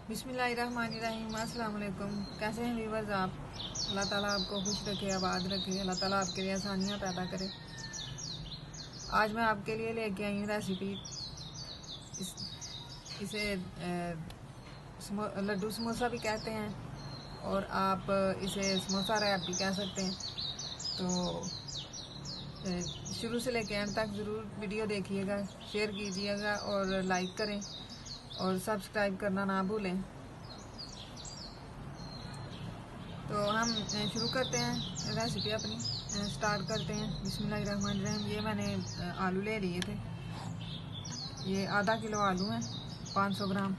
बिस्मिल्लाहिर्रहमानिर्रहीम। अस्सलाम वालेकुम। कैसे हैं व्यूवर्स आप? अल्लाह ताला आपको खुश रखे, आबाद रखे, अल्लाह ताला आपके लिए आसानियाँ पैदा करे। आज मैं आपके लिए लेके आई हूँ रेसिपी। इसे लड्डू समोसा भी कहते हैं और आप इसे समोसा रैप भी कह सकते हैं। तो शुरू से लेकर एंड तक ज़रूर वीडियो देखिएगा, शेयर कीजिएगा और लाइक करें और सब्सक्राइब करना ना भूलें। तो हम शुरू करते हैं रेसिपी अपनी, स्टार्ट करते हैं। बिस्मिल्लाहिर्रहमानिर्रहीम। ये मैंने आलू ले लिए थे, ये आधा किलो आलू हैं, 500 ग्राम।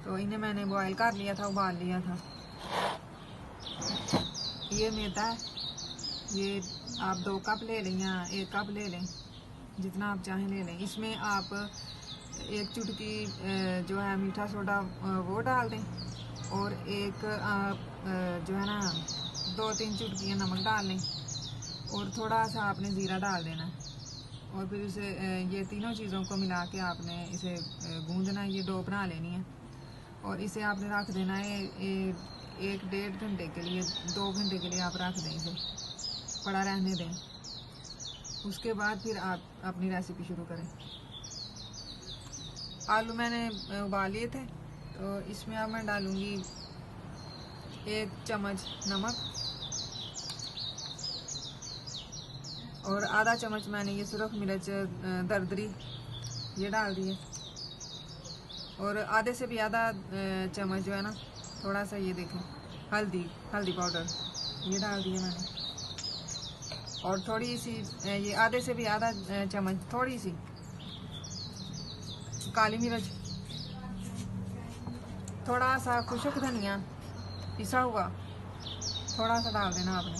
तो इन्हें मैंने बॉयल कर लिया था, उबाल लिया था। ये मैदा है, ये आप 2 कप ले लें या 1 कप ले लें, जितना आप चाहें ले लें। इसमें आप 1 चुटकी जो है मीठा सोडा वो डाल दें और एक जो है ना 2-3 चुटकियाँ नमक डाल लें और थोड़ा सा आपने ज़ीरा डाल देना है। और फिर इसे ये तीनों चीज़ों को मिला के आपने इसे गूंदना है, ये डो बना लेनी है। और इसे आपने रख देना है 1-1.5 घंटे के लिए, 2 घंटे के लिए आप रख दें, इसे पड़ा रहने दें। उसके बाद फिर आप अपनी रेसिपी शुरू करें। आलू मैंने उबाल लिए थे, तो इसमें अब मैं डालूँगी 1 चम्मच नमक और आधा चम्मच मैंने ये सुरख मिर्च दरदरी ये डाल दी है। और आधे से भी आधा चम्मच जो है ना, थोड़ा सा ये देखें हल्दी पाउडर ये डाल दिया मैंने। और थोड़ी सी ये आधे से भी आधा चम्मच थोड़ी सी काली मिर्च, थोड़ा सा खुशक धनिया पिसा हुआ थोड़ा सा डाल देना आपने,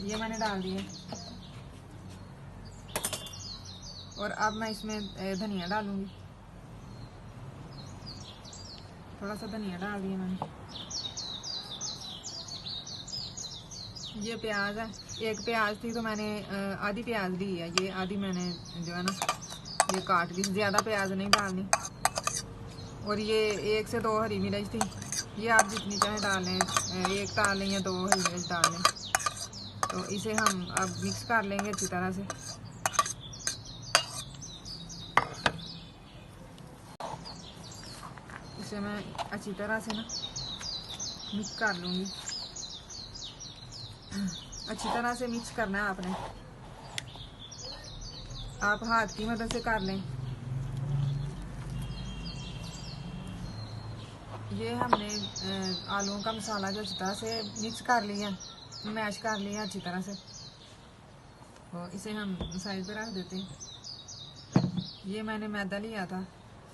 ये मैंने डाल दिए। और अब मैं इसमें धनिया डालूंगी, थोड़ा सा धनिया डाल दिया मैंने। ये प्याज है, 1 प्याज थी तो मैंने आधी प्याज ली है, ये आधी मैंने जो है ना ये काट ली, ज़्यादा प्याज नहीं डालनी। और ये 1 से 2 हरी मिर्च थी, ये आप जितनी चाहे डाल लें, 1 डाल लें या 2 हरी मिर्च डाल लें। तो इसे हम अब मिक्स कर लेंगे अच्छी तरह से। इसे मैं अच्छी तरह से ना मिक्स कर लूँगी। अच्छी तरह से मिक्स करना है आपने, आप हाथ की मदद से कर लें। ये हमने आलूओं का मसाला जो अच्छी तरह से मिक्स कर लिया, मैश कर लिया अच्छी तरह से। तो इसे हम साइड पे रख देते हैं। ये मैंने मैदा लिया था,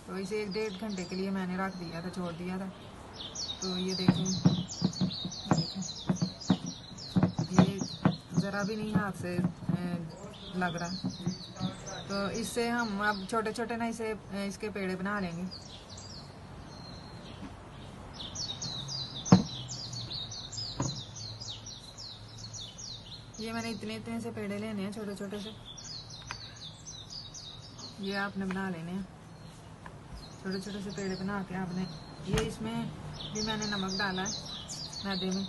तो इसे 1-1.5 घंटे के लिए मैंने रख दिया था, छोड़ दिया था। तो ये देखें ये ज़रा भी नहीं हाथ से लग रहा। तो इससे हम अब छोटे छोटे ना इसे इसके पेड़े बना लेंगे। ये मैंने इतने से पेड़े लेने हैं, छोटे छोटे से, ये आपने बना लेने हैं। छोटे छोटे से पेड़े बना के आपने, ये इसमें भी मैंने नमक डाला है मैदे में,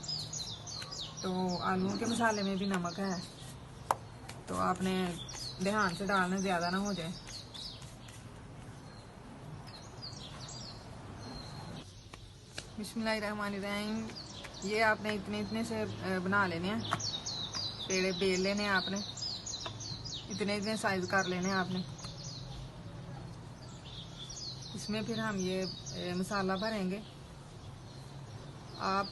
तो आलूओं के मसाले में भी नमक है, तो आपने ध्यान से डालना, ज़्यादा ना हो जाए। बिस्मिल्लाहिर्रहमानिर्रहीम। ये आपने इतने से बना लेने हैं, पेड़े बेल लेने हैं आपने, इतने साइज कर लेने हैं आपने। इसमें फिर हम ये मसाला भरेंगे। आप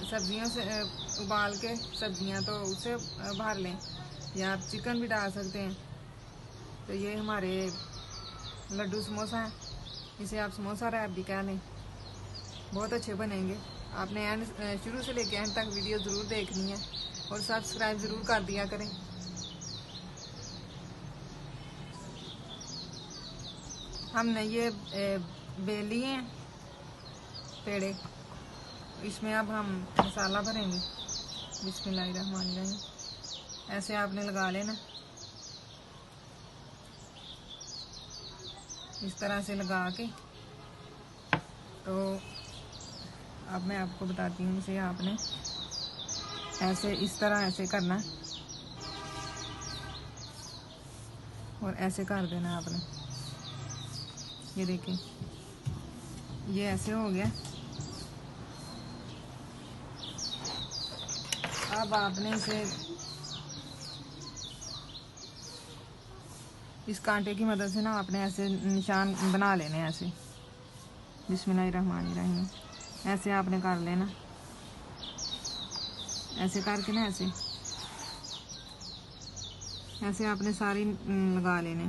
सब्जियों से उबाल के सब्जियां तो उसे भर लें, या आप चिकन भी डाल सकते हैं। तो ये हमारे लड्डू समोसा हैं, इसे आप समोसा रैप भी कह लें, बहुत अच्छे बनेंगे। आपने शुरू से लेकर एंड तक वीडियो ज़रूर देखनी है और सब्सक्राइब ज़रूर कर दिया करें। हमने ये बेल लिए हैं पेड़े, इसमें अब हम मसाला भरेंगे। बिस्मिल्लाहिर्रहमानिर्रहीम। ऐसे आपने लगा लेना। इस तरह से लगा के, तो अब मैं आपको बताती हूँ। इसे आपने ऐसे इस तरह ऐसे करना और ऐसे कर देना आपने। ये देखिए, ये ऐसे हो गया। अब आपने इसे इस कांटे की मदद से ना आपने ऐसे निशान बना लेने हैं ऐसे। बिस्मिल्लाहिर्रहमानिर्रहीम। ऐसे आपने कर लेना, ऐसे करके ना ऐसे आपने सारी लगा लेने।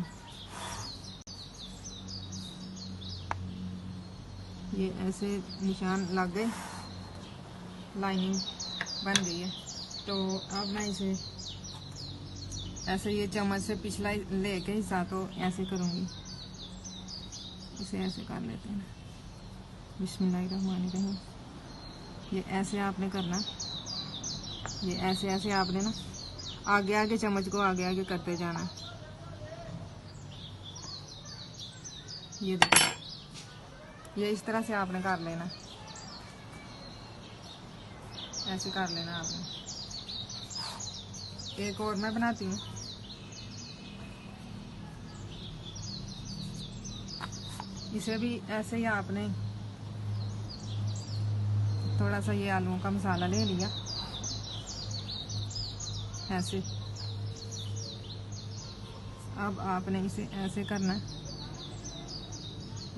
ये ऐसे निशान लग गए, लाइनिंग बन गई है। तो अब मैं इसे ऐसे ये चम्मच से पिछला लेके हिस्सा तो ऐसे करूँगी। इसे ऐसे कर लेते हैं। बिस्मिल्लाहिर्रहमानिर्रहीम। ये ऐसे आपने करना, ये ऐसे ऐसे आपने ना आगे आगे चम्मच को आगे आगे करते जाना। ये देखो, ये इस तरह से आपने कर लेना, ऐसे कर लेना आपने। एक और मैं बनाती हूँ। इसे भी ऐसे ही आपने थोड़ा सा ये आलूओं का मसाला ले लिया ऐसे। अब आपने इसे ऐसे करना,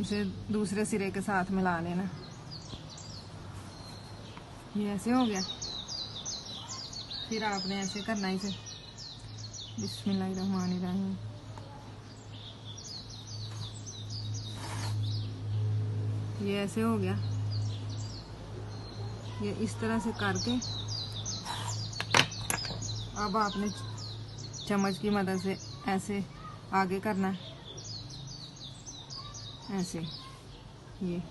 इसे दूसरे सिरे के साथ मिला लेना। ये ऐसे हो गया। फिर आपने ऐसे करना इसे। बिस्मिल्लाहिर्रहमानिर्रहीम। ये ऐसे हो गया। ये इस तरह से करके अब आपने चम्मच की मदद से ऐसे आगे करना है, ऐसे। ये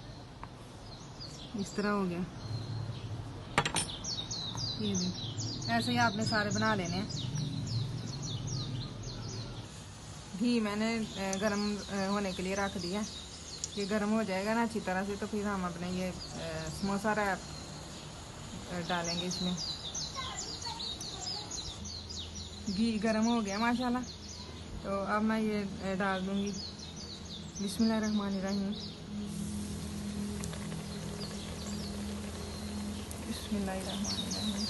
इस तरह हो गया। ये देखिए, ऐसे ही आपने सारे बना लेने हैं। घी मैंने गरम होने के लिए रख दिया। ये गरम हो जाएगा ना अच्छी तरह से, तो फिर हम अपने ये समोसा रैप डालेंगे इसमें। घी गरम हो गया माशाल्लाह। तो अब मैं ये डाल दूंगी। बिस्मिल्लाहिर्रहमानिर्रहीम। बिस्मिल्लाहिर्रहमानिर्रहीम।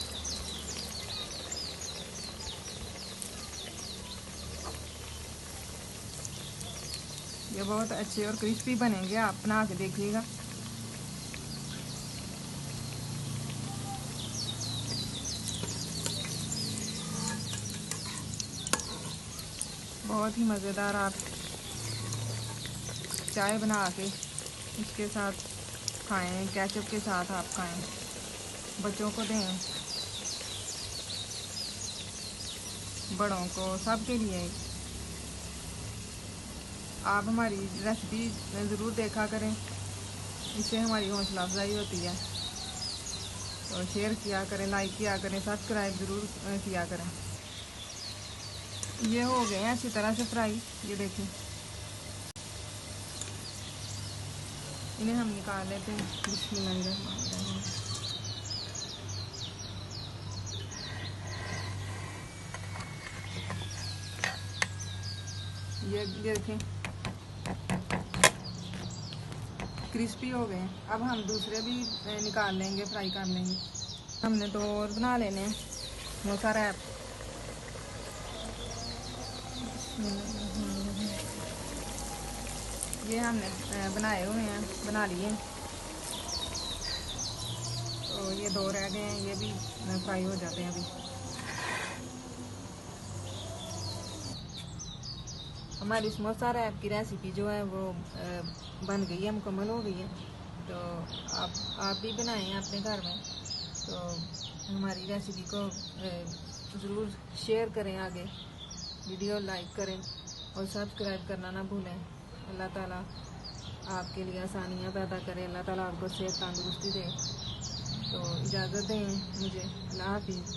ये बहुत अच्छे और क्रिस्पी बनेंगे, आप बना के देखिएगा। बहुत ही मज़ेदार। आप चाय बना के इसके साथ खाएं, केचप के साथ आप खाएं, बच्चों को दें, बड़ों को, सबके लिए। आप हमारी रेसिपी ज़रूर देखा करें, इससे हमारी हौसला अफजाई होती है। तो शेयर किया करें, लाइक किया करें, सब्सक्राइब ज़रूर किया करें। ये हो गए हैं अच्छी तरह से फ्राई। ये देखिए, इन्हें हम निकाल लेते हैं। बिस्मिल्लाहिर्रहमानिर्रहीम। ये देखें, क्रिस्पी हो गए हैं। अब हम दूसरे भी निकाल लेंगे, फ्राई कर लेंगे। हमने तो और बना लेने हैं समोसा रैप। ये हमने बनाए हुए हैं, बना लिए। तो ये दो रह गए हैं, ये भी फ्राई हो जाते हैं अभी। हमारी समोसा रैप की रेसिपी जो है वो बन गई है, मुकम्मल हो गई है। तो आप भी बनाएं अपने घर में। तो हमारी रेसिपी को ज़रूर शेयर करें, आगे वीडियो लाइक करें और सब्सक्राइब करना ना भूलें। अल्लाह ताला आपके लिए आसानियाँ पैदा करे, अल्लाह ताला आपको सेहत तंदुरुस्ती दे। तो इजाज़त दें मुझे। अल्लाह हाफ़िज़।